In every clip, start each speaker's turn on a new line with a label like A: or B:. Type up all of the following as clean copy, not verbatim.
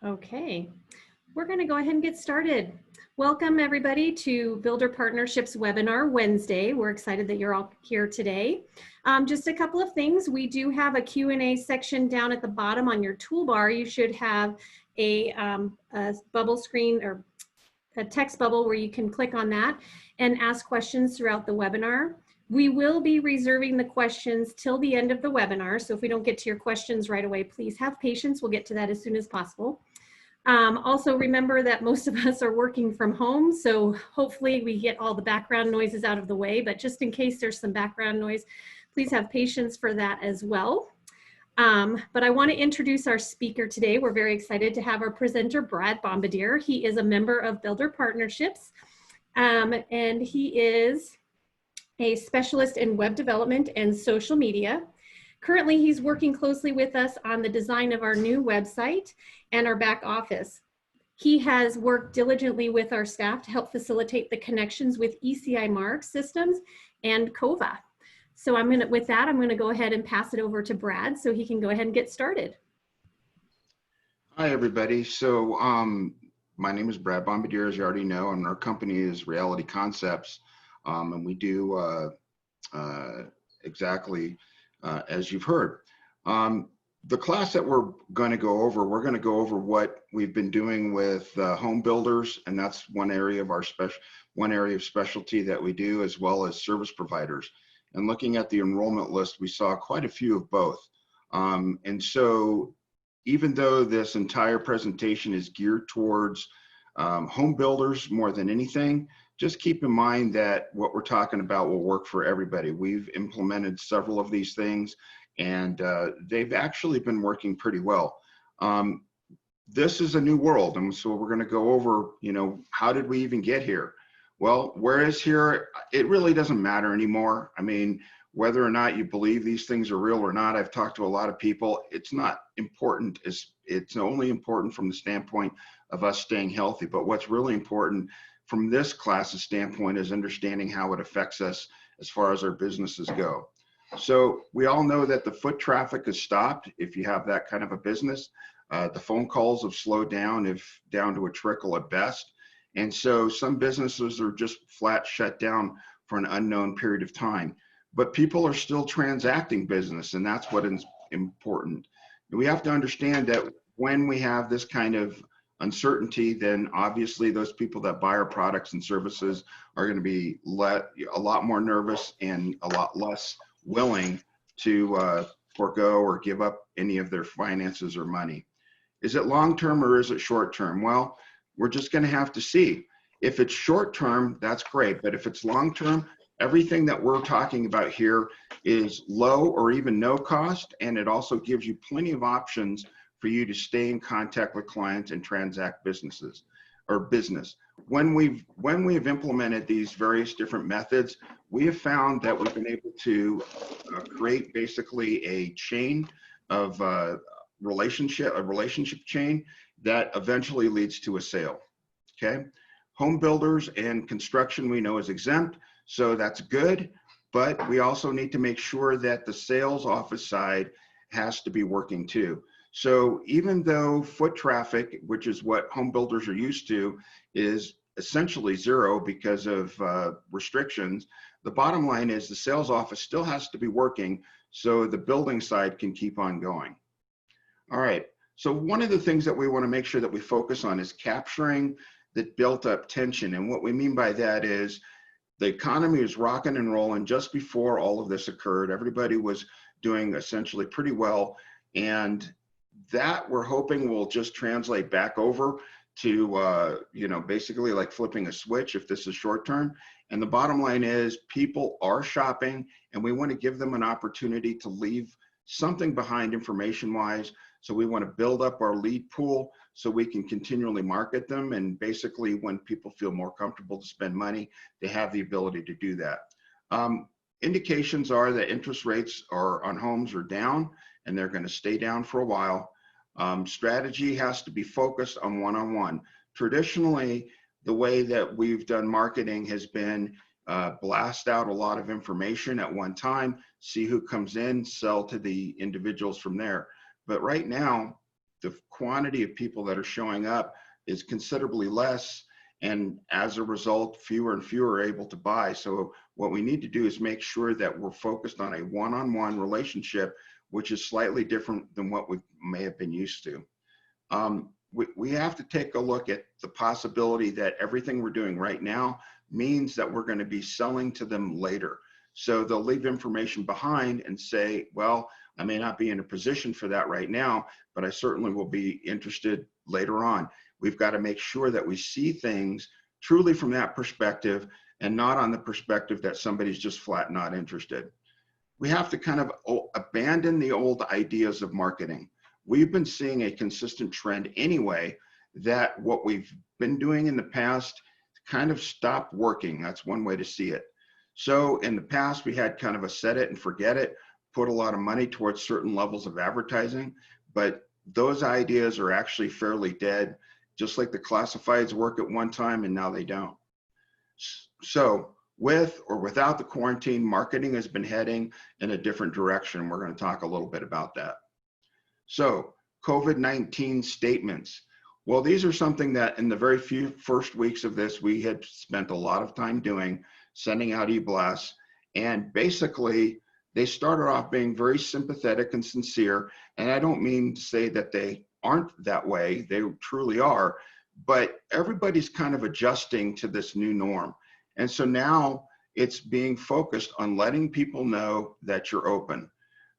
A: Okay, we're going to go ahead and get started. Welcome everybody to Builder Partnerships webinar Wednesday. We're excited that you're all here today. Just a couple of things. We do have a Q&A section down at the bottom on your toolbar. You should have a bubble screen or a text bubble where you can click on that and ask questions throughout the webinar. We will be reserving the questions till the end of the webinar. So if we don't get to your questions right away, please have patience. We'll get to that as soon as possible. Also remember that most of us are working from home, so hopefully we get all the background noises out of the way, but just in case there's some background noise, please have patience for that as well. But I want to introduce our speaker today. We're very excited to have our presenter, Brad Bombardiere. He is a member of Builder Partnerships, and he is a specialist in web development and social media. Currently, he's working closely with us on the design of our new website and our back office. He has worked diligently with our staff to help facilitate the connections with ECI Mark Systems and COVA. So with that, I'm gonna go ahead and pass it over to Brad so he can go ahead and get started.
B: Hi, everybody. So my name is Brad Bombardiere, as you already know, and our company is Reality Concepts. And we do exactly as you've heard. The class that we're going to go over what we've been doing with home builders, and that's one area of our specialty that we do, as well as service providers. And looking at the enrollment list, we saw quite a few of both. And so even though this entire presentation is geared towards home builders more than anything, just keep in mind that what we're talking about will work for everybody. We've implemented several of these things, and they've actually been working pretty well. This is a new world, and so we're going to go over, how did we even get here? Well, whereas here, it really doesn't matter anymore. I mean, whether or not you believe these things are real or not, I've talked to a lot of people. It's not important. It's only important from the standpoint of us staying healthy. But what's really important from this class's standpoint is understanding how it affects us as far as our businesses go. So we all know that the foot traffic has stopped if you have that kind of a business. The phone calls have slowed down, if down to a trickle at best. And so some businesses are just flat shut down for an unknown period of time. But people are still transacting business, and that's what is important. We have to understand that when we have this kind of uncertainty, then obviously those people that buy our products and services are going to be a lot more nervous and a lot less willing to forego or give up any of their finances or money. Is it long-term or is it short-term? Well, we're just going to have to see. If it's short-term, that's great. But if it's long-term, everything that we're talking about here is low or even no cost, and it also gives you plenty of options for you to stay in contact with clients and transact business. When we've implemented these various different methods, we have found that we've been able to create basically a chain of a relationship chain that eventually leads to a sale. Okay, home builders and construction we know is exempt, so that's good. But we also need to make sure that the sales office side has to be working too. So even though foot traffic, which is what home builders are used to, is essentially zero because of restrictions, the bottom line is the sales office still has to be working so the building side can keep on going. All right, so one of the things that we want to make sure that we focus on is capturing the built up tension. And what we mean by that is the economy was rocking and rolling just before all of this occurred. Everybody was doing essentially pretty well, and that we're hoping will just translate back over to, basically like flipping a switch if this is short term. And the bottom line is people are shopping, and we want to give them an opportunity to leave something behind information wise. So we want to build up our lead pool so we can continually market them. And basically when people feel more comfortable to spend money, they have the ability to do that. Indications are that interest rates on homes are down, and they're going to stay down for a while. Strategy has to be focused on one-on-one. Traditionally, the way that we've done marketing has been blast out a lot of information at one time, see who comes in, sell to the individuals from there. But right now, the quantity of people that are showing up is considerably less. And as a result, fewer and fewer are able to buy. So what we need to do is make sure that we're focused on a one-on-one relationship, which is slightly different than what we may have been used to. We have to take a look at the possibility that everything we're doing right now means that we're going to be selling to them later. So they'll leave information behind and say, well, I may not be in a position for that right now, but I certainly will be interested later on. We've got to make sure that we see things truly from that perspective and not on the perspective that somebody's just flat not interested. We have to kind of abandon the old ideas of marketing. We've been seeing a consistent trend anyway that what we've been doing in the past kind of stopped working. That's one way to see it. So in the past, we had kind of a set it and forget it, put a lot of money towards certain levels of advertising, but those ideas are actually fairly dead, just like the classifieds work at one time and now they don't. So with or without the quarantine, marketing has been heading in a different direction. We're going to talk a little bit about that. So COVID-19 statements. Well, these are something that in the very few first weeks of this, we had spent a lot of time doing, sending out e-blasts, and basically they started off being very sympathetic and sincere. And I don't mean to say that they aren't that way, they truly are, but everybody's kind of adjusting to this new norm. And so now it's being focused on letting people know that you're open.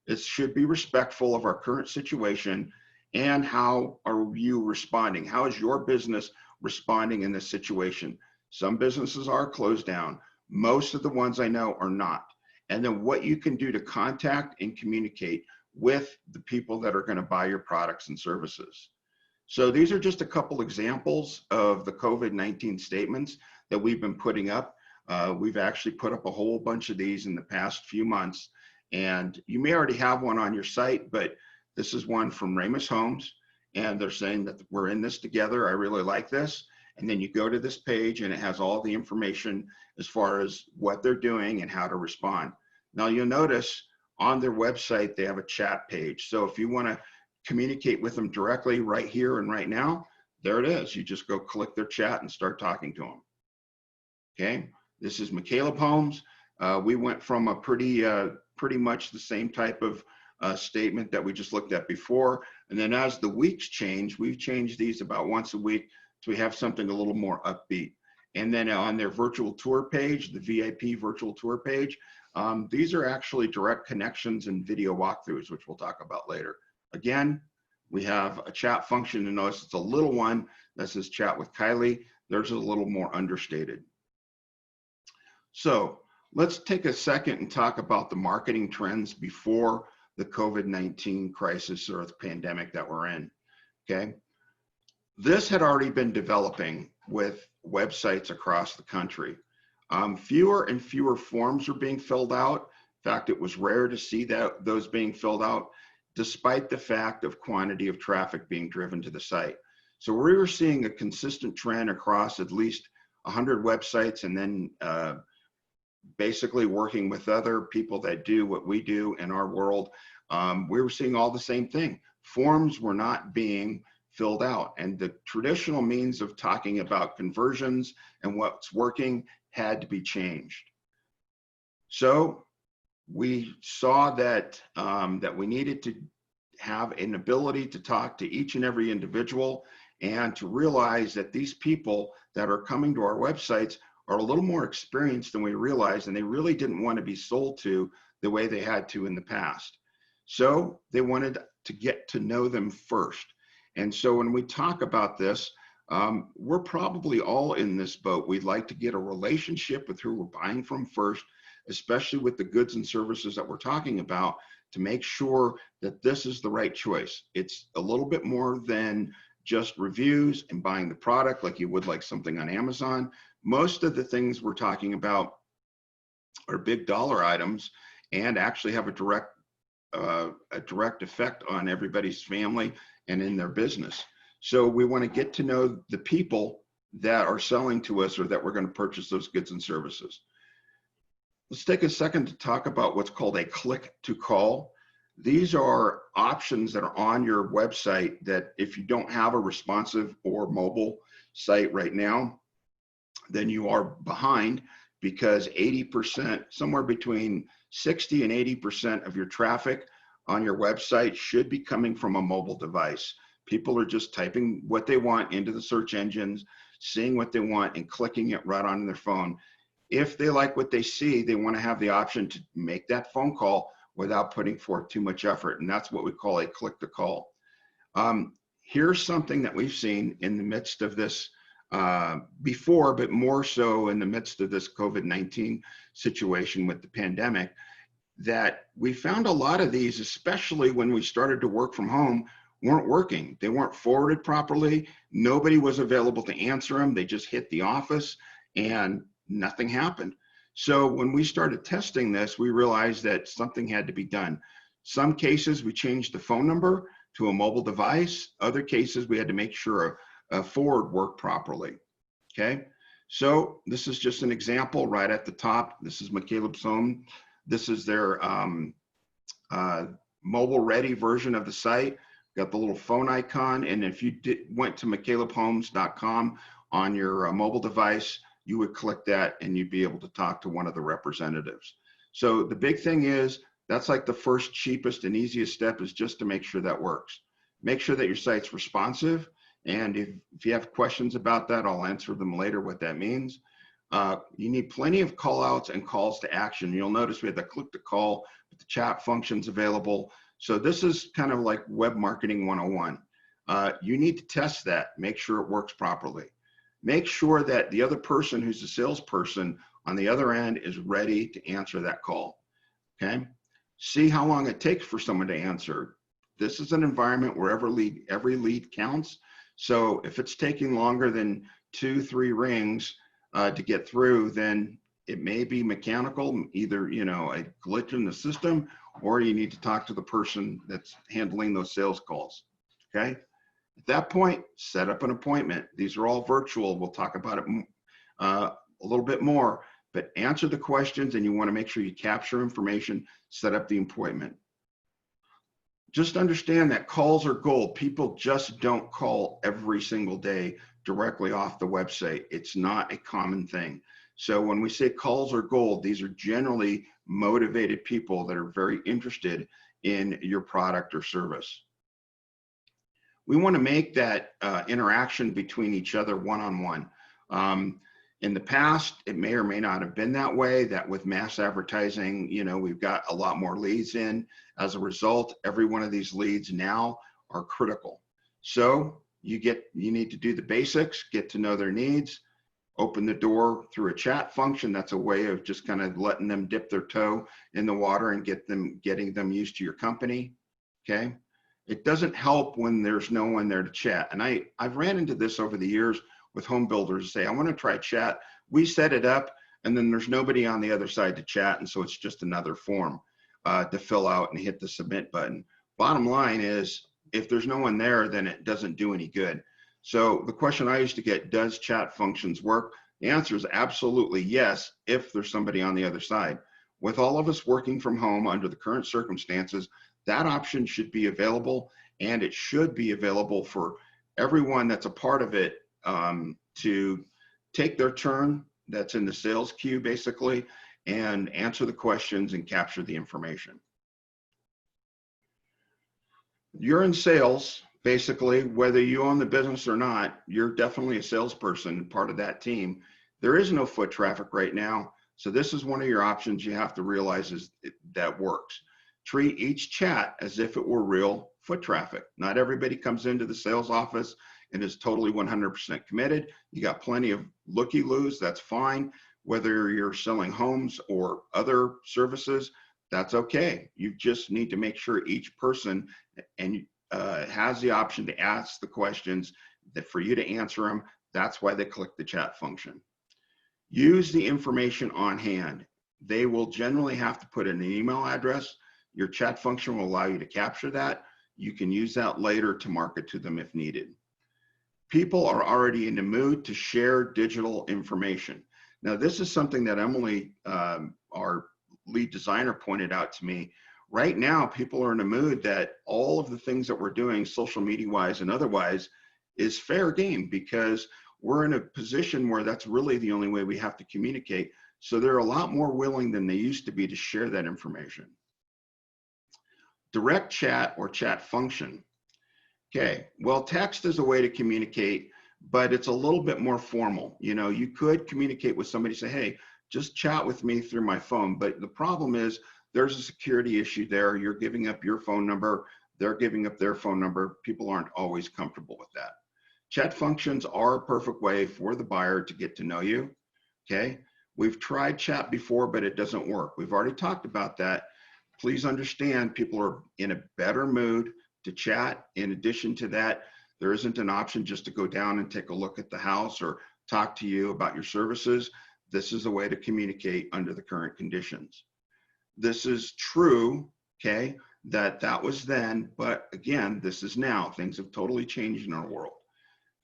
B: It should be respectful of our current situation. And how are you responding? How is your business responding in this situation? Some businesses are closed down. Most of the ones I know are not. And then what you can do to contact and communicate with the people that are going to buy your products and services. So these are just a couple examples of the COVID-19 statements that we've been putting up. We've actually put up a whole bunch of these in the past few months. And you may already have one on your site, but this is one from Ramus Homes, and they're saying that we're in this together. I really like this. And then you go to this page and it has all the information as far as what they're doing and how to respond. Now you'll notice on their website, they have a chat page. So if you want to communicate with them directly right here and right now, there it is. You just go click their chat and start talking to them. Okay, this is McCaleb Homes. We went from a pretty much the same type of statement that we just looked at before. And then as the weeks change, we've changed these about once a week so we have something a little more upbeat. And then on their virtual tour page, the VIP virtual tour page, these are actually direct connections and video walkthroughs, which we'll talk about later. Again, we have a chat function, and notice it's a little one that says chat with Kylie. Theirs is a little more understated. So let's take a second and talk about the marketing trends before the COVID-19 crisis or the pandemic that we're in, okay? This had already been developing with websites across the country. Fewer and fewer forms are being filled out. In fact, it was rare to see those being filled out, despite the fact of quantity of traffic being driven to the site. So we were seeing a consistent trend across at least 100 websites, and then basically working with other people that do what we do in our world, we were seeing all the same thing. Forms were not being filled out, and the traditional means of talking about conversions and what's working had to be changed. So we saw that that we needed to have an ability to talk to each and every individual and to realize that these people that are coming to our websites are a little more experienced than we realized, and they really didn't want to be sold to the way they had to in the past. So they wanted to get to know them first. And so when we talk about this, we're probably all in this boat. We'd like to get a relationship with who we're buying from first, especially with the goods and services that we're talking about, to make sure that this is the right choice. It's a little bit more than just reviews and buying the product like you would like something on Amazon. Most of the things we're talking about are big dollar items and actually have a direct effect on everybody's family and in their business. So we want to get to know the people that are selling to us or that we're going to purchase those goods and services. Let's take a second to talk about what's called a click to call. These are options that are on your website that if you don't have a responsive or mobile site right now, then you are behind, because 80%, somewhere between 60 and 80% of your traffic on your website should be coming from a mobile device. People are just typing what they want into the search engines, seeing what they want and clicking it right on their phone. If they like what they see, they want to have the option to make that phone call without putting forth too much effort. And that's what we call a click to call. Here's something that we've seen in the midst of this before, but more so in the midst of this COVID-19 situation with the pandemic, that we found a lot of these, especially when we started to work from home, weren't working. They weren't forwarded properly. Nobody was available to answer them. They just hit the office and nothing happened. So when we started testing this, we realized that something had to be done. Some cases we changed the phone number to a mobile device. Other cases we had to make sure a forward worked properly. Okay, so this is just an example right at the top. This is McCaleb's Home. This is their mobile ready version of the site. Got the little phone icon, and if you went to mccalebhomes.com on your mobile device, you would click that and you'd be able to talk to one of the representatives. So the big thing is, that's like the first, cheapest and easiest step, is just to make sure that works. Make sure that your site's responsive. And if you have questions about that, I'll answer them later, what that means. You need plenty of call outs and calls to action. You'll notice we have the click to call, but the chat functions available. So this is kind of like web marketing 101. You need to test that, make sure it works properly. Make sure that the other person who's the salesperson on the other end is ready to answer that call, okay? See how long it takes for someone to answer. This is an environment where every lead counts. So if it's taking longer than 2-3 rings to get through, then it may be mechanical, either a glitch in the system, or you need to talk to the person that's handling those sales calls, okay? At that point, set up an appointment. These are all virtual. We'll talk about it a little bit more, but answer the questions, and you want to make sure you capture information, set up the appointment. Just understand that calls are gold. People just don't call every single day directly off the website. It's not a common thing. So when we say calls are gold, these are generally motivated people that are very interested in your product or service. We want to make that interaction between each other one-on-one. In the past, it may or may not have been that way, that with mass advertising, we've got a lot more leads in. As a result, every one of these leads now are critical. So you need to do the basics, get to know their needs, open the door through a chat function. That's a way of just kind of letting them dip their toe in the water and getting them used to your company, okay? It doesn't help when there's no one there to chat. And I've ran into this over the years with home builders. Say, I want to try chat. We set it up, and then there's nobody on the other side to chat. And so it's just another form to fill out and hit the submit button. Bottom line is, if there's no one there, then it doesn't do any good. So the question I used to get, does chat functions work? The answer is absolutely yes, if there's somebody on the other side. With all of us working from home under the current circumstances, that option should be available, and it should be available for everyone that's a part of it to take their turn, that's in the sales queue basically, and answer the questions and capture the information. You're in sales, basically, whether you own the business or not, you're definitely a salesperson, part of that team. There is no foot traffic right now, so this is one of your options you have to realize that works. Treat each chat as if it were real foot traffic. Not everybody comes into the sales office and is totally 100% committed. You got plenty of looky-loos, that's fine. Whether you're selling homes or other services, that's okay. You just need to make sure each person has the option to ask the questions, that for you to answer them. That's why they click the chat function. Use the information on hand. They will generally have to put in an email address. Your chat function will allow you to capture that. You can use that later to market to them if needed. People are already in the mood to share digital information. Now, this is something that Emily, our lead designer, pointed out to me Right now, people are in a mood that all of the things that we're doing, social media wise and otherwise, is fair game, because we're in a position where that's really the only way we have to communicate. So they're a lot more willing than they used to be to share that information. Direct chat or chat function. Okay, well, text is a way to communicate, but it's a little bit more formal. You know, you could communicate with somebody, say, hey, just chat with me through my phone. But the problem is there's a security issue there. You're giving up your phone number. They're giving up their phone number. People aren't always comfortable with that. Chat functions are a perfect way for the buyer to get to know you. Okay, we've tried chat before, but it doesn't work. We've already talked about that. Please understand, people are in a better mood to chat. In addition to that, there isn't an option just to go down and take a look at the house or talk to you about your services. This is a way to communicate under the current conditions. This is true, okay, that was then, but again, this is now. Things have totally changed in our world.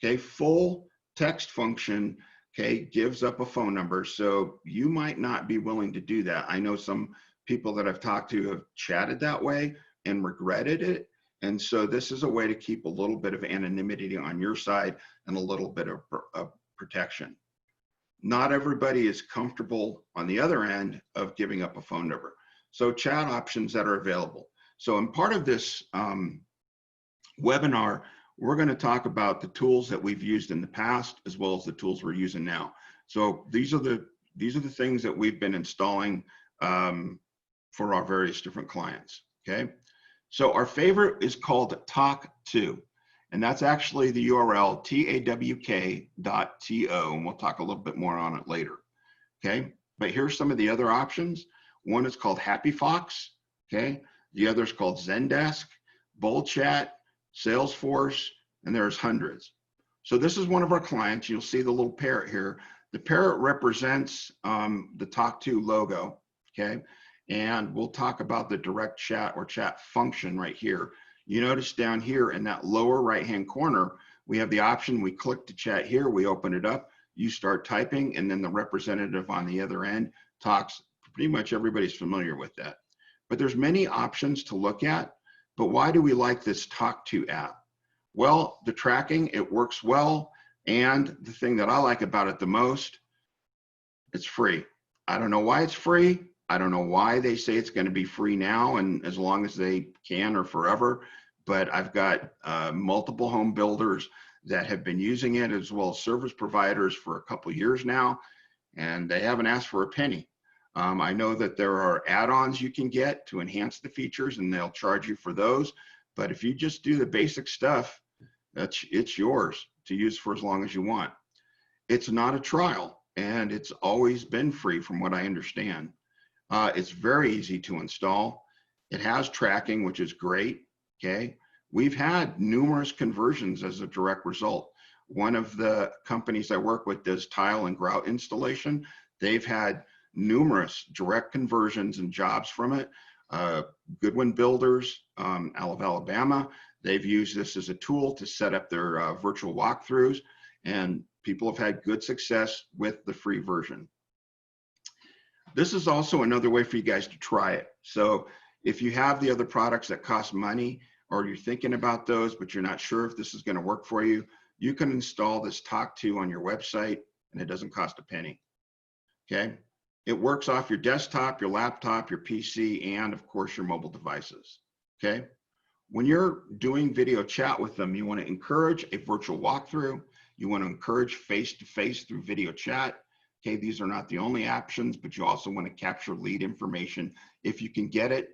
B: Okay, full text function, okay, gives up a phone number. So you might not be willing to do that. I know some people that I've talked to have chatted that way and regretted it. And so this is a way to keep a little bit of anonymity on your side and a little bit of protection. Not everybody is comfortable on the other end of giving up a phone number. So chat options that are available. So in part of this webinar, we're going to talk about the tools that we've used in the past, as well as the tools we're using now. So these are the things that we've been installing for our various different clients. Okay. So our favorite is called Talk2, and that's actually the URL tawk.to, and we'll talk a little bit more on it later. Okay, but here's some of the other options. One is called Happy Fox. Okay, the other is called Zendesk, BullChat, Salesforce, and there's hundreds. So this is one of our clients. You'll see the little parrot here. The parrot represents the Talk2 logo. Okay. And we'll talk about the direct chat or chat function right here. You notice down here in that lower right-hand corner, we have the option, we click to chat here, we open it up, you start typing, and then the representative on the other end talks. Pretty much everybody's familiar with that. But there's many options to look at, but why do we like this Talk2 app? Well, the tracking, it works well, and the thing that I like about it the most, it's free. I don't know why it's free. I don't know why they say it's going to be free now and as long as they can or forever, but I've got multiple home builders that have been using it, as well as service providers, for a couple of years now, and they haven't asked for a penny. I know that there are add-ons you can get to enhance the features, and they'll charge you for those, but if you just do the basic stuff, it's yours to use for as long as you want. It's not a trial, and it's always been free from what I understand. It's very easy to install. It has tracking, which is great. Okay. We've had numerous conversions as a direct result. One of the companies I work with does tile and grout installation. They've had numerous direct conversions and jobs from it. Goodwin Builders out of Alabama, they've used this as a tool to set up their virtual walkthroughs, and people have had good success with the free version. This is also another way for you guys to try it. So if you have the other products that cost money, or you're thinking about those, but you're not sure if this is going to work for you, you can install this Talk2 on your website, and it doesn't cost a penny. Okay. It works off your desktop, your laptop, your PC, and of course your mobile devices. Okay. When you're doing video chat with them, you want to encourage a virtual walkthrough. You want to encourage face-to-face through video chat. Okay, these are not the only options, but you also want to capture lead information if you can get it.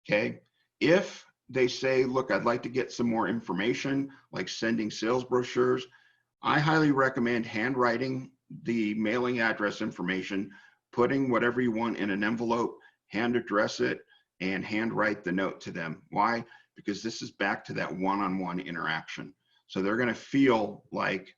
B: Okay, if they say, look, I'd like to get some more information, like sending sales brochures, I highly recommend handwriting the mailing address information, putting whatever you want in an envelope, hand address it, and handwrite the note to them. Why? Because this is back to that one-on-one interaction. So they're going to feel like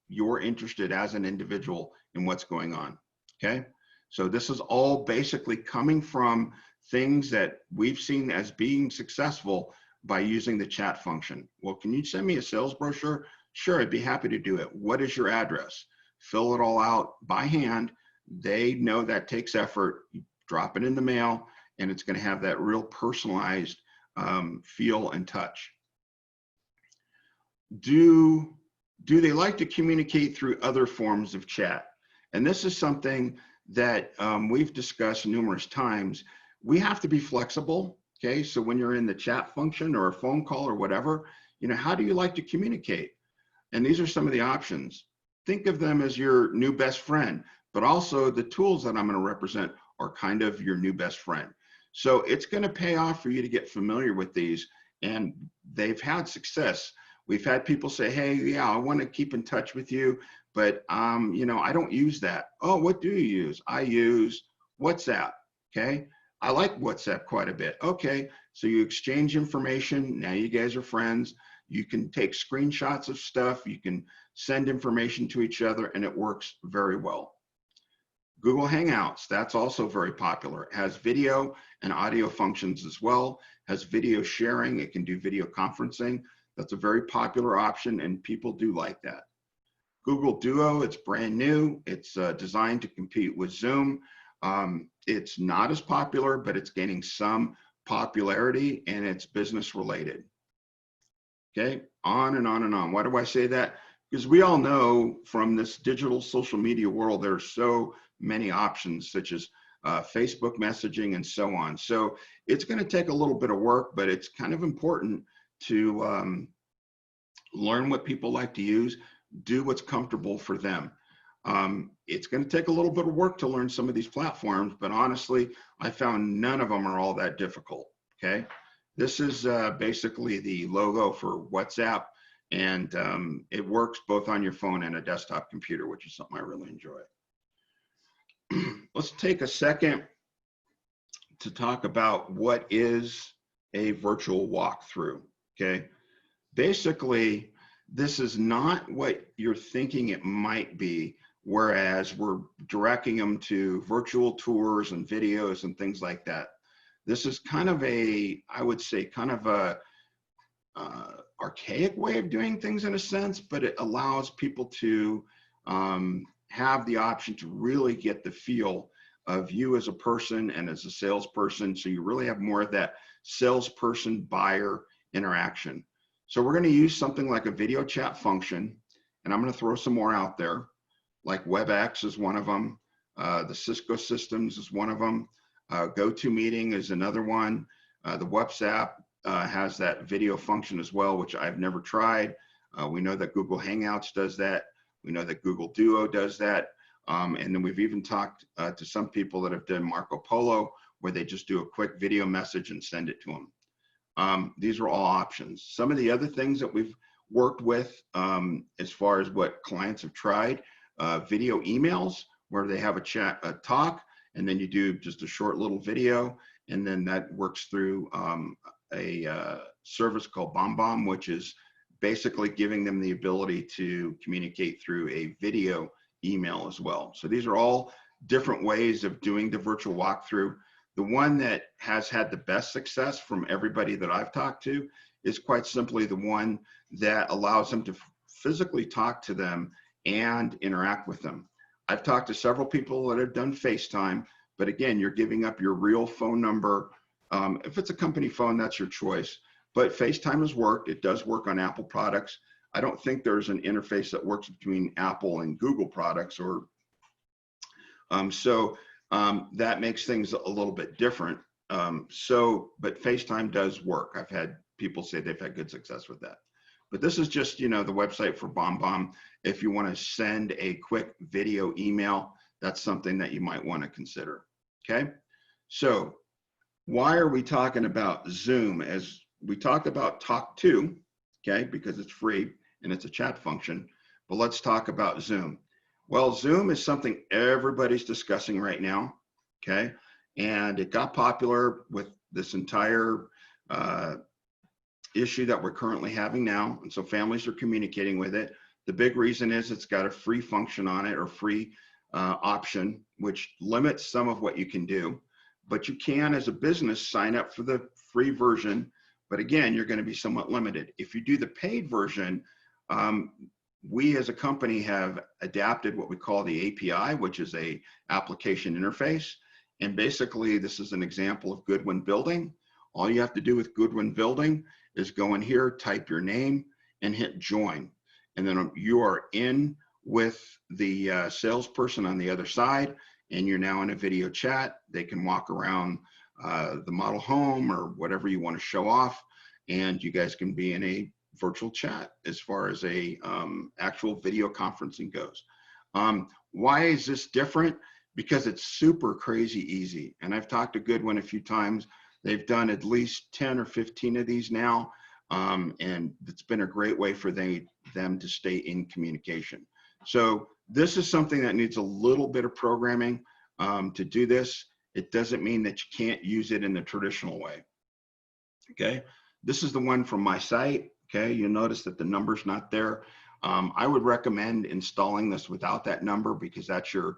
B: you're interested as an individual in what's going on. Okay, so this is all basically coming from things that we've seen as being successful by using the chat function. Well, can you send me a sales brochure? Sure, I'd be happy to do it. What is your address? Fill it all out by hand. They know that takes effort. You drop it in the mail, and it's going to have that real personalized feel and touch. Do they like to communicate through other forms of chat? And this is something that we've discussed numerous times. We have to be flexible. Okay, so when you're in the chat function or a phone call or whatever, how do you like to communicate? And these are some of the options. Think of them as your new best friend, but also the tools that I'm going to represent are kind of your new best friend. So it's going to pay off for you to get familiar with these, and they've had success. We've had people say, hey, yeah, I want to keep in touch with you, but I don't use that. Oh, what do you use? I use WhatsApp. Okay. I like WhatsApp quite a bit. Okay. So you exchange information. Now you guys are friends. You can take screenshots of stuff. You can send information to each other, and it works very well. Google Hangouts, that's also very popular. It has video and audio functions as well. It has video sharing. It can do video conferencing. That's a very popular option, and people do like that. Google Duo, it's brand new. It's designed to compete with Zoom. It's not as popular, but it's gaining some popularity, and it's business related. Okay, on and on and on. Why do I say that? Because we all know from this digital social media world, there are so many options, such as Facebook messaging and so on. So it's going to take a little bit of work, but it's kind of important to learn what people like to use, do what's comfortable for them. It's going to take a little bit of work to learn some of these platforms, but honestly, I found none of them are all that difficult. Okay. This is basically the logo for WhatsApp, and it works both on your phone and a desktop computer, which is something I really enjoy. Let's take a second to talk about what is a virtual walkthrough. Okay. Basically, this is not what you're thinking it might be, whereas we're directing them to virtual tours and videos and things like that. This is kind of I would say, kind of a archaic way of doing things in a sense, but it allows people to have the option to really get the feel of you as a person and as a salesperson. So you really have more of that salesperson buyer interaction. So we're going to use something like a video chat function, and I'm going to throw some more out there, like WebEx is one of them. The Cisco Systems is one of them. GoToMeeting is another one. The WhatsApp has that video function as well, which I've never tried. We know that Google Hangouts does that. We know that Google Duo does that. And then we've even talked to some people that have done Marco Polo, where they just do a quick video message and send it to them. These are all options. Some of the other things that we've worked with as far as what clients have tried, video emails, where they have a talk, and then you do just a short little video, and then that works through a service called BombBomb, which is basically giving them the ability to communicate through a video email as well. So these are all different ways of doing the virtual walkthrough. The one that has had the best success from everybody that I've talked to is quite simply the one that allows them to physically talk to them and interact with them. I've talked to several people that have done FaceTime, but again, you're giving up your real phone number. If it's a company phone, that's your choice. But FaceTime has worked. It does work on Apple products. I don't think there's an interface that works between Apple and Google products, or that makes things a little bit different. But FaceTime does work. I've had people say they've had good success with that. But this is just, the website for BombBomb. If you want to send a quick video email, that's something that you might want to consider. Okay. So why are we talking about Zoom? As we talked about Talk To, okay, because it's free and it's a chat function, but let's talk about Zoom. Well, Zoom is something everybody's discussing right now, okay? And it got popular with this entire issue that we're currently having now. And so families are communicating with it. The big reason is it's got a free function on it, or free option, which limits some of what you can do. But you can, as a business, sign up for the free version. But again, you're going to be somewhat limited. If you do the paid version, we as a company have adapted what we call the API, which is a application interface. And basically, this is an example of Goodwin Building. All you have to do with Goodwin Building is go in here, type your name, and hit join. And then you are in with the salesperson on the other side, and you're now in a video chat. They can walk around the model home or whatever you want to show off, and you guys can be in a virtual chat as far as a actual video conferencing goes. Why is this different? Because it's super crazy easy. And I've talked to Goodwin a few times. They've done at least 10 or 15 of these now. And it's been a great way for them to stay in communication. So this is something that needs a little bit of programming to do this. It doesn't mean that you can't use it in the traditional way. Okay, this is the one from my site. Okay, you'll notice that the number's not there. I would recommend installing this without that number, because that's your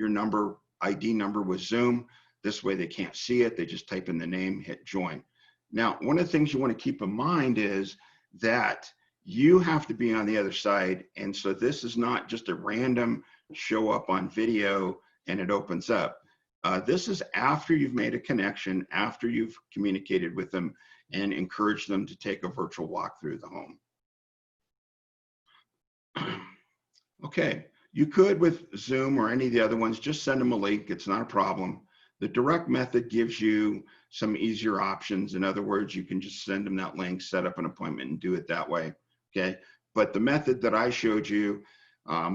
B: number, ID number with Zoom. This way they can't see it. They just type in the name, hit join. Now, one of the things you want to keep in mind is that you have to be on the other side. And so this is not just a random show up on video and it opens up. This is after you've made a connection, after you've communicated with them and encouraged them to take a virtual walk through the home. Okay, you could with Zoom or any of the other ones, just send them a link. It's not a problem. The direct method gives you some easier options. In other words, you can just send them that link, set up an appointment and do it that way. Okay, but the method that I showed you,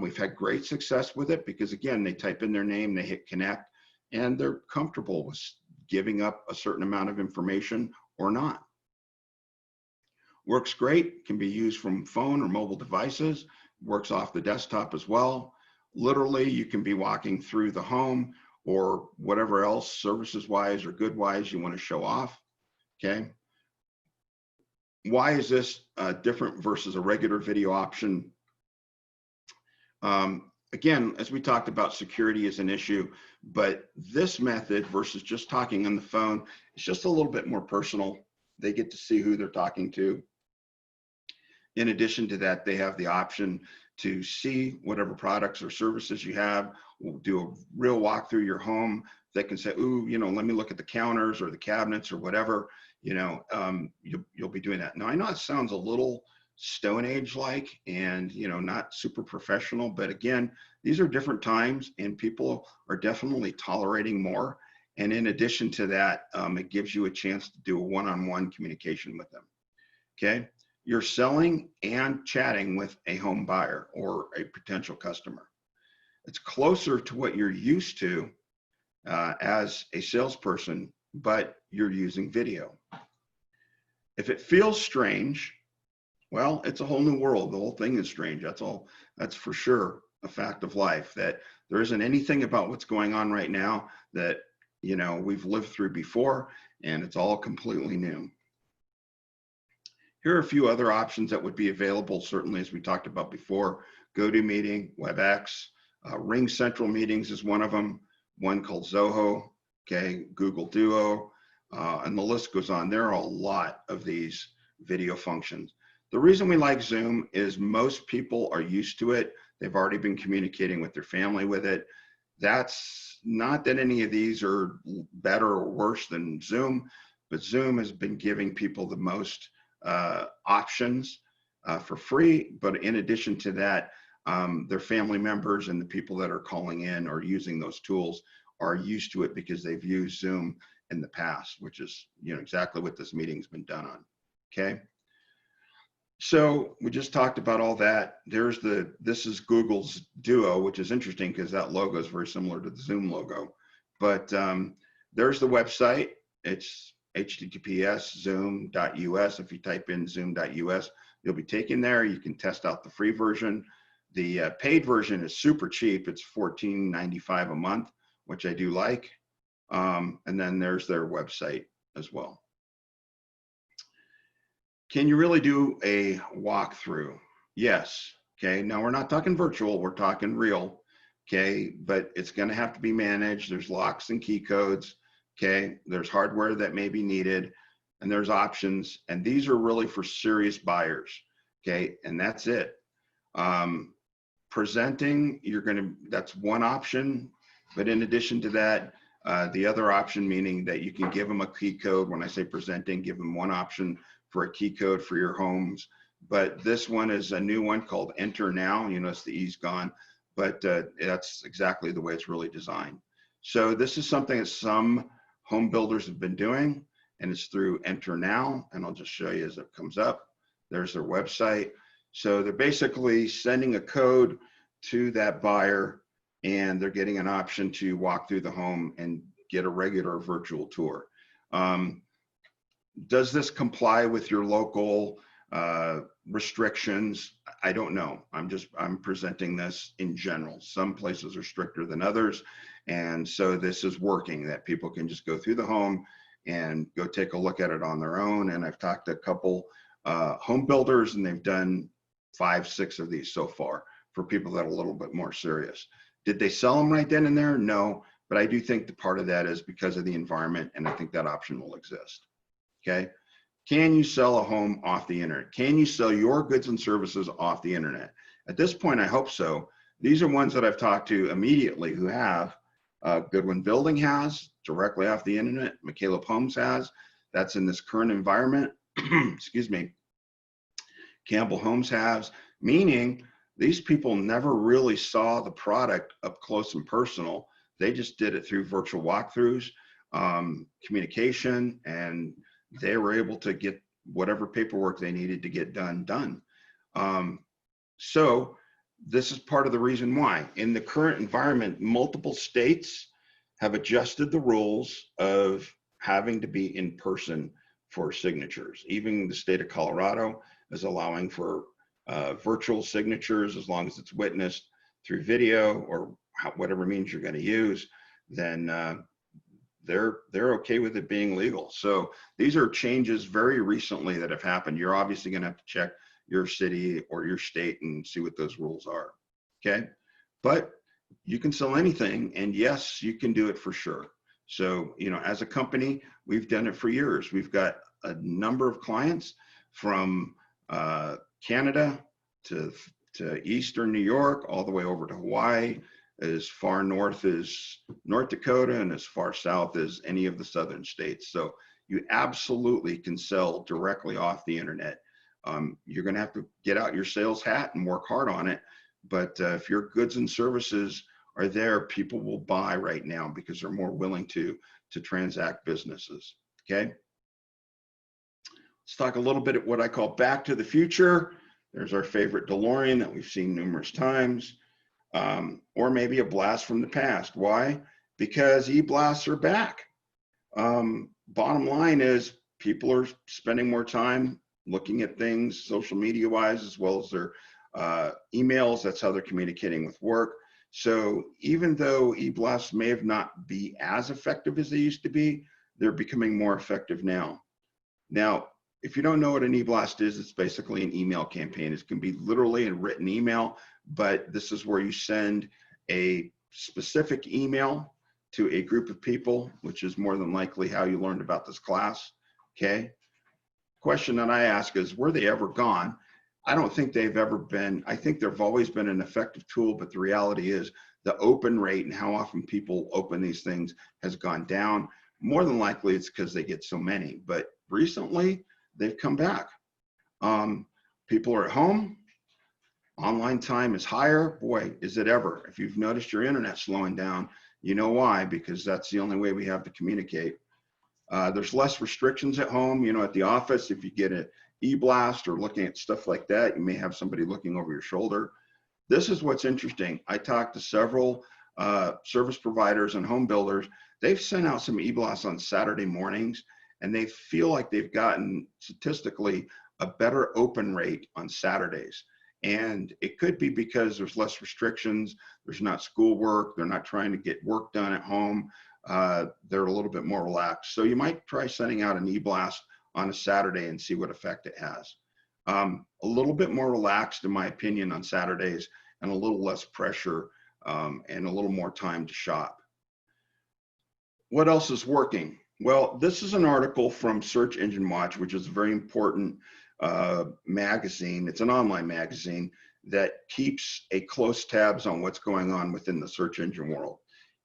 B: we've had great success with it, because again, they type in their name, they hit connect, and they're comfortable with giving up a certain amount of information or not. Works great, can be used from phone or mobile devices, works off the desktop as well. Literally, you can be walking through the home or whatever else services wise or good wise you want to show off. Okay. Why is this different versus a regular video option? Again, as we talked about, security is an issue, but this method versus just talking on the phone, it's just a little bit more personal. They get to see who they're talking to. In addition to that, they have the option to see whatever products or services you have. We'll do a real walk through your home. They can say, ooh, you know, let me look at the counters or the cabinets or whatever, you know, you'll be doing that. Now, I know it sounds a little Stone Age like and, you know, not super professional, but again, these are different times and people are definitely tolerating more. And in addition to that, it gives you a chance to do a one-on-one communication with them. Okay. You're selling and chatting with a home buyer or a potential customer. It's closer to what you're used to as a salesperson, but you're using video. If it feels strange, well, it's a whole new world. The whole thing is strange. That's all. That's for sure a fact of life, that there isn't anything about what's going on right now that, you know, we've lived through before, and it's all completely new. Here are a few other options that would be available, certainly, as we talked about before. GoToMeeting, WebEx, Ring Central Meetings is one of them, one called Zoho, okay, Google Duo, and the list goes on. There are a lot of these video functions. The reason we like Zoom is most people are used to it. They've already been communicating with their family with it. That's not that any of these are better or worse than Zoom, but Zoom has been giving people the most options for free. But in addition to that, their family members and the people that are calling in or using those tools are used to it because they've used Zoom in the past, which is, you know, exactly what this meeting's been done on. Okay. So we just talked about all that. This is Google's Duo, which is interesting because that logo is very similar to the Zoom logo. But there's the website. It's https://zoom.us. If you type in zoom.us, you'll be taken there. You can test out the free version. The paid version is super cheap. It's $14.95 a month, which I do like. And then there's their website as well. Can you really do a walkthrough? Yes. Okay. Now we're not talking virtual, we're talking real. Okay. But it's going to have to be managed. There's locks and key codes. Okay. There's hardware that may be needed and there's options. And these are really for serious buyers. Okay. And that's it. Presenting, that's one option. But in addition to that, the other option, meaning that you can give them a key code. When I say presenting, give them one option for a key code for your homes. But this one is a new one called Enter Now. You notice the E's gone, but that's exactly the way it's really designed. So this is something that some home builders have been doing, and it's through Enter Now. And I'll just show you as it comes up. There's their website. So they're basically sending a code to that buyer, and they're getting an option to walk through the home and get a regular virtual tour. Does this comply with your local restrictions? I don't know. I'm presenting this in general. Some places are stricter than others. And so this is working, that people can just go through the home and go take a look at it on their own. And I've talked to a couple home builders, and they've done 5, 6 of these so far for people that are a little bit more serious. Did they sell them right then and there? No, but I do think the part of that is because of the environment, and I think that option will exist. Okay. Can you sell a home off the internet? Can you sell your goods and services off the internet? At this point, I hope so. These are ones that I've talked to immediately who have. Goodwin Building has directly off the internet. McCaleb Homes has. That's in this current environment. Excuse me. Campbell Homes has, meaning these people never really saw the product up close and personal. They just did it through virtual walkthroughs, communication, and they were able to get whatever paperwork they needed to get done. So this is part of the reason why in the current environment, multiple states have adjusted the rules of having to be in person for signatures. Even the state of Colorado is allowing for virtual signatures as long as it's witnessed through video or whatever means you're going to use. Then they're okay with it being legal. So these are changes very recently that have happened. You're obviously going to have to check your city or your state and see what those rules are. Okay, but you can sell anything, and yes, you can do it for sure. So, you know, as a company, we've done it for years. We've got a number of clients from Canada to Eastern New York, all the way over to Hawaii, as far north as North Dakota, and as far south as any of the southern states. So you absolutely can sell directly off the internet. You're going to have to get out your sales hat and work hard on it. But if your goods and services are there, people will buy right now because they're more willing to transact businesses. Okay. Let's talk a little bit at what I call back to the future. There's our favorite DeLorean that we've seen numerous times, or maybe a blast from the past. Why? Because e-blasts are back. Bottom line is people are spending more time looking at things social media wise, as well as their emails. That's how they're communicating with work. So even though e-blasts may have not be as effective as they used to be, they're becoming more effective now. Now, if you don't know what an e-blast is, it's basically an email campaign. It can be literally a written email, but this is where you send a specific email to a group of people, which is more than likely how you learned about this class. Okay. Question that I ask is, were they ever gone? I don't think they've ever been. I think they've always been an effective tool, but the reality is the open rate and how often people open these things has gone down. More than likely it's because they get so many, but recently they've come back. People are at home. Online time is higher. Boy, is it ever. If you've noticed your internet slowing down, you know why, because that's the only way we have to communicate. There's less restrictions at home. You know, at the office, if you get an e-blast or looking at stuff like that, you may have somebody looking over your shoulder. This is what's interesting. I talked to several service providers and home builders. They've sent out some e-blasts on Saturday mornings, and they feel like they've gotten statistically a better open rate on Saturdays. And it could be because there's less restrictions, there's not schoolwork, they're not trying to get work done at home, they're a little bit more relaxed. So you might try sending out an e-blast on a Saturday and see what effect it has. A little bit more relaxed, in my opinion, on Saturdays, and a little less pressure and a little more time to shop. What else is working? Well, this is an article from Search Engine Watch, which is a very important magazine. It's an online magazine that keeps a close tabs on what's going on within the search engine world.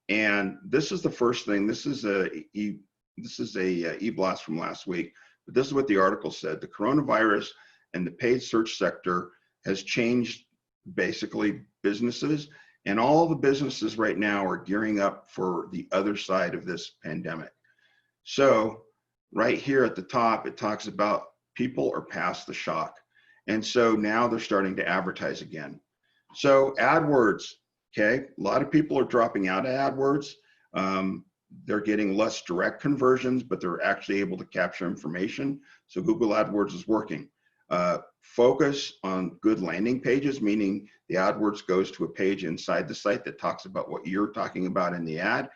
B: And this is the first thing. This is a e-blast from last week, but this is what the article said. The coronavirus and the paid search sector has changed basically businesses, and all the businesses right now are gearing up for the other side of this pandemic. So right here at the top, it talks about people are past the shock. And so now they're starting to advertise again. So AdWords, okay, a lot of people are dropping out of AdWords. They're getting less direct conversions, but they're actually able to capture information. So Google AdWords is working. Focus on good landing pages, meaning the AdWords goes to a page inside the site that talks about what you're talking about in the ad,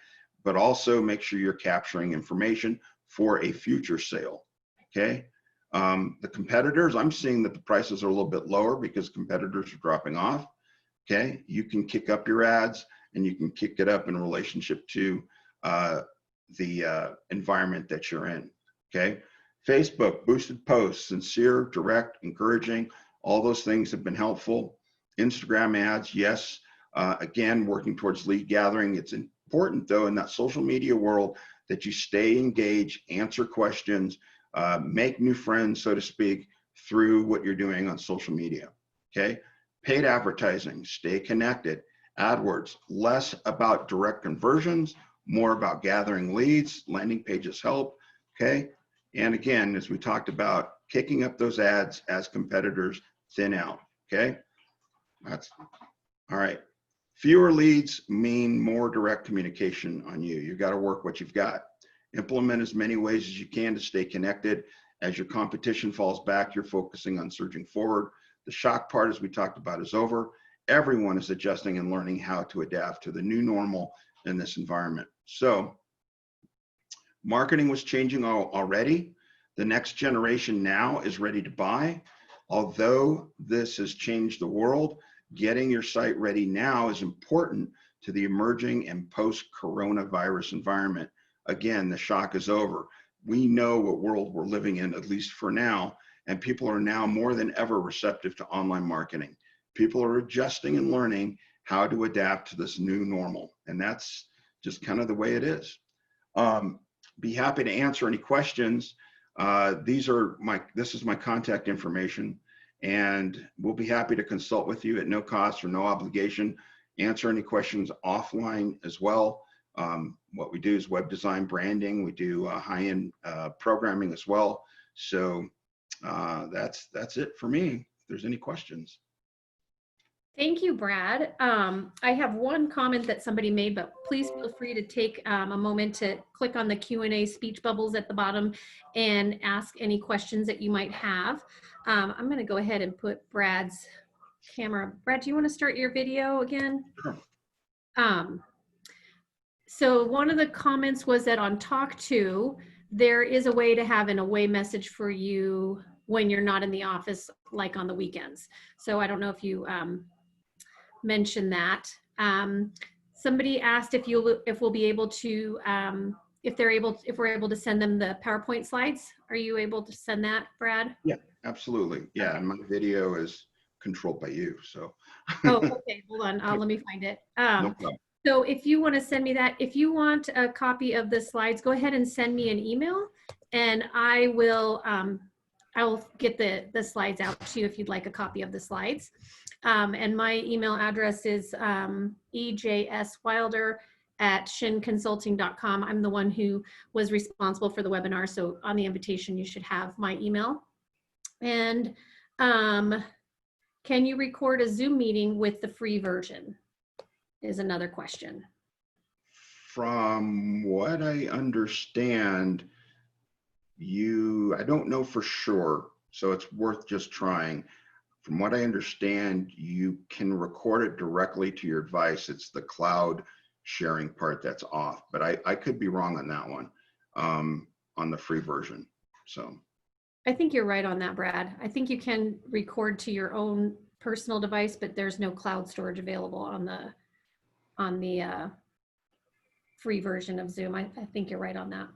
B: but also make sure you're capturing information for a future sale, okay? The competitors, I'm seeing that the prices are a little bit lower because competitors are dropping off, okay? You can kick up your ads and you can kick it up in relationship to the environment that you're in, okay? Facebook, boosted posts, sincere, direct, encouraging, all those things have been helpful. Instagram ads, yes. Again, working towards lead gathering. It's important though in that social media world that you stay engaged, answer questions, make new friends, so to speak, through what you're doing on social media, okay? Paid advertising, stay connected. AdWords, less about direct conversions, more about gathering leads, landing pages help, okay? And again, as we talked about, kicking up those ads as competitors thin out, okay? That's, all right. Fewer leads mean more direct communication on you. You got to work what you've got. Implement as many ways as you can to stay connected. As your competition falls back, you're focusing on surging forward. The shock part, as we talked about, is over. Everyone is adjusting and learning how to adapt to the new normal in this environment. So marketing was changing already. The next generation now is ready to buy. Although this has changed the world, getting your site ready now is important to the emerging and post-coronavirus environment. Again, the shock is over. We know what world we're living in, at least for now, and people are now more than ever receptive to online marketing. People are adjusting and learning how to adapt to this new normal, and that's just kind of the way it is. Be happy to answer any questions. This is my contact information, and we'll be happy to consult with you at no cost or no obligation. Answer any questions offline as well. What we do is web design, branding. We do high-end programming as well. So that's it for me. If there's any questions.
A: Thank you, Brad. I have one comment that somebody made, but please feel free to take a moment to click on the Q&A speech bubbles at the bottom and ask any questions that you might have. I'm going to go ahead and put Brad's camera. Brad, do you want to start your video again?
B: Sure.
A: So one of the comments was that on Talk To, there is a way to have an away message for you when you're not in the office, like on the weekends. So I don't know if you mentioned that. Somebody asked if we'll be able to, if we're able to send them the PowerPoint slides. Are you able to send that, Brad?
B: Yeah, absolutely. Yeah,
A: Okay.
B: and my video is controlled by you, so.
A: Oh, okay. Hold on. Let me find it.
B: No problem.
A: So if you want to send me that, if you want a copy of the slides, go ahead and send me an email, and I will get the slides out to you if you'd like a copy of the slides. And my email address is ejswilder@shinconsulting.com. I'm the one who was responsible for the webinar, so on the invitation you should have my email. And can you record a Zoom meeting with the free version? Is another question.
B: From what I understand, I don't know for sure, so it's worth just trying. From what I understand, you can record it directly to your device. It's the cloud sharing part that's off, but I could be wrong on that one, on the free version. So
A: I think you're right on that, Brad. I think you can record to your own personal device, but there's no cloud storage available on the free version of Zoom. I think you're right on that.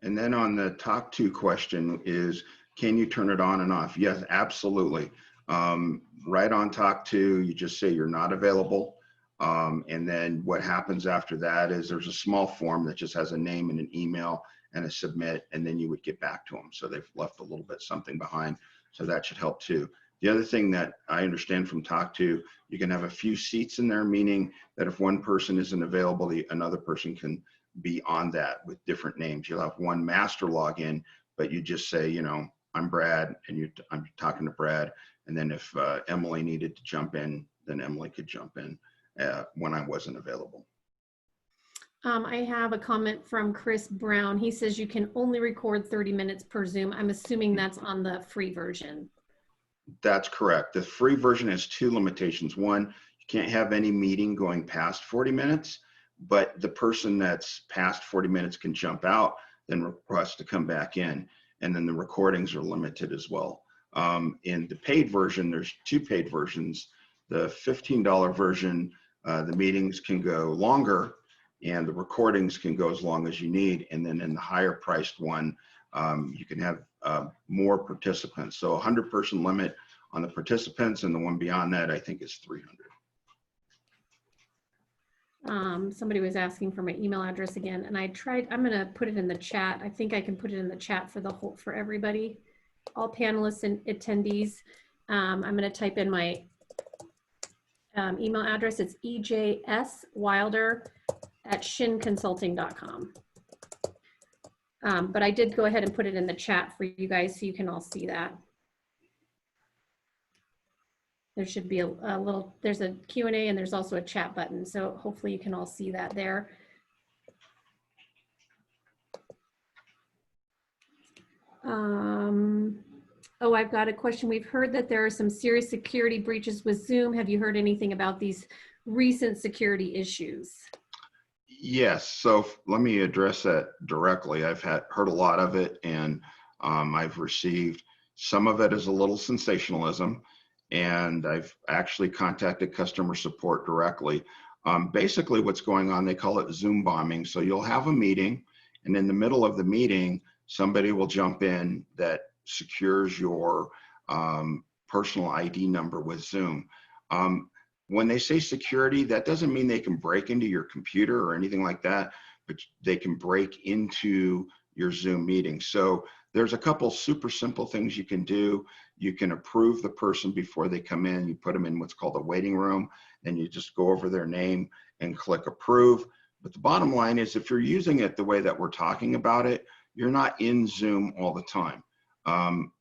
B: And then on the Talk To question is, can you turn it on and off? Yes, absolutely. Right on Talk To, you just say you're not available. And then what happens after that is there's a small form that just has a name and an email and a submit, and then you would get back to them. So they've left a little bit something behind. So that should help too. The other thing that I understand from Talk To, you can have a few seats in there, meaning that if one person isn't available, another person can be on that with different names. You'll have one master login, but you just say, you know, I'm Brad, and I'm talking to Brad. And then if Emily needed to jump in, then Emily could jump in when I wasn't available.
A: I have a comment from Chris Brown. He says you can only record 30 minutes per Zoom. I'm assuming that's on the free version.
B: That's correct. The free version has two limitations. One, you can't have any meeting going past 40 minutes, but the person that's past 40 minutes can jump out, then request to come back in. And then the recordings are limited as well. In the paid version, there's two paid versions. The $15 version, the meetings can go longer and the recordings can go as long as you need. And then in the higher priced one, you can have more participants. So 100-person limit on the participants, and the one beyond that, I think, is 300.
A: Somebody was asking for my email address again, and I'm gonna put it in the chat. I think I can put it in the chat for everybody, all panelists and attendees. I'm gonna type in my email address. It's ejswilder@shinconsulting.com. But I did go ahead and put it in the chat for you guys so you can all see that. There should be there's a Q&A and there's also a chat button. So hopefully you can all see that there. Oh, I've got a question. We've heard that there are some serious security breaches with Zoom. Have you heard anything about these recent security issues?
B: Yes, so let me address that directly. I've heard a lot of it, and I've received some of it as a little sensationalism, and I've actually contacted customer support directly. Basically what's going on, they call it Zoom bombing. So you'll have a meeting, and in the middle of the meeting, somebody will jump in that secures your personal ID number with Zoom. When they say security, that doesn't mean they can break into your computer or anything like that, but they can break into your Zoom meeting. So there's a couple super simple things you can do. You can approve the person before they come in. You put them in what's called a waiting room, and you just go over their name and click approve. But the bottom line is, if you're using it the way that we're talking about it, you're not in Zoom all the time.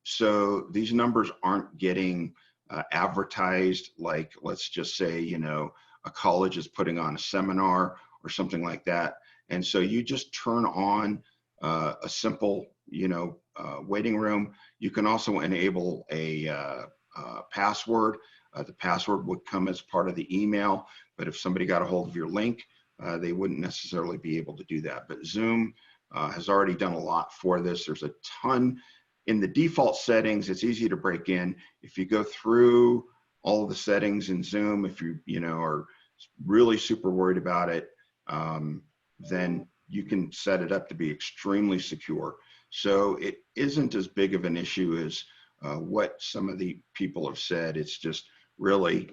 B: So these numbers aren't getting advertised like, let's just say, you know, a college is putting on a seminar or something like that. And so you just turn on a simple, you know, waiting room. You can also enable a password. The password would come as part of the email, but if somebody got a hold of your link, they wouldn't necessarily be able to do that. But Zoom has already done a lot for this. There's a ton. In the default settings, it's easy to break in. If you go through all of the settings in Zoom, if you are really super worried about it, then you can set it up to be extremely secure. So it isn't as big of an issue as what some of the people have said. It's just really,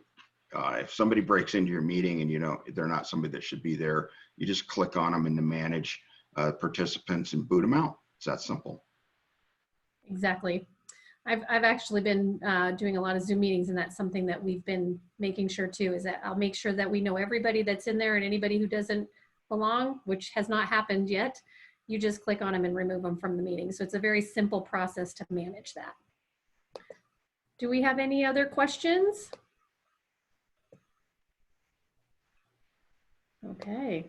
B: if somebody breaks into your meeting and they're not somebody that should be there, you just click on them in the manage participants and boot them out. It's that simple.
A: Exactly. I've actually been doing a lot of Zoom meetings, and that's something that we've been making sure too, is that I'll make sure that we know everybody that's in there, and anybody who doesn't belong, which has not happened yet, you just click on them and remove them from the meeting. So it's a very simple process to manage that. Do we have any other questions? Okay.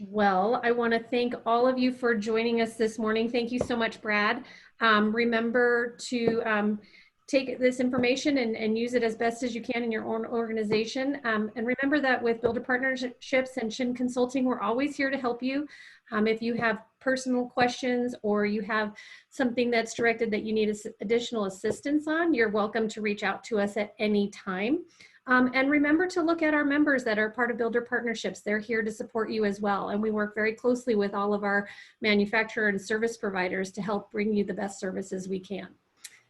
A: Well, I want to thank all of you for joining us this morning. Thank you so much, Brad. Remember to take this information and use it as best as you can in your own organization. And remember that with Builder Partnerships and Shin Consulting, we're always here to help you. If you have personal questions or you have something that's directed that you need additional assistance on, you're welcome to reach out to us at any time. And remember to look at our members that are part of Builder Partnerships. They're here to support you as well. And we work very closely with all of our manufacturer and service providers to help bring you the best services we can.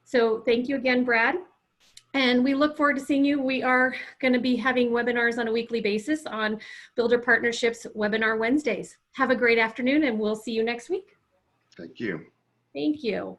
A: So thank you again, Brad. And we look forward to seeing you. We are going to be having webinars on a weekly basis on Builder Partnerships Webinar Wednesdays. Have a great afternoon, and we'll see you next week.
B: Thank you.
A: Thank you.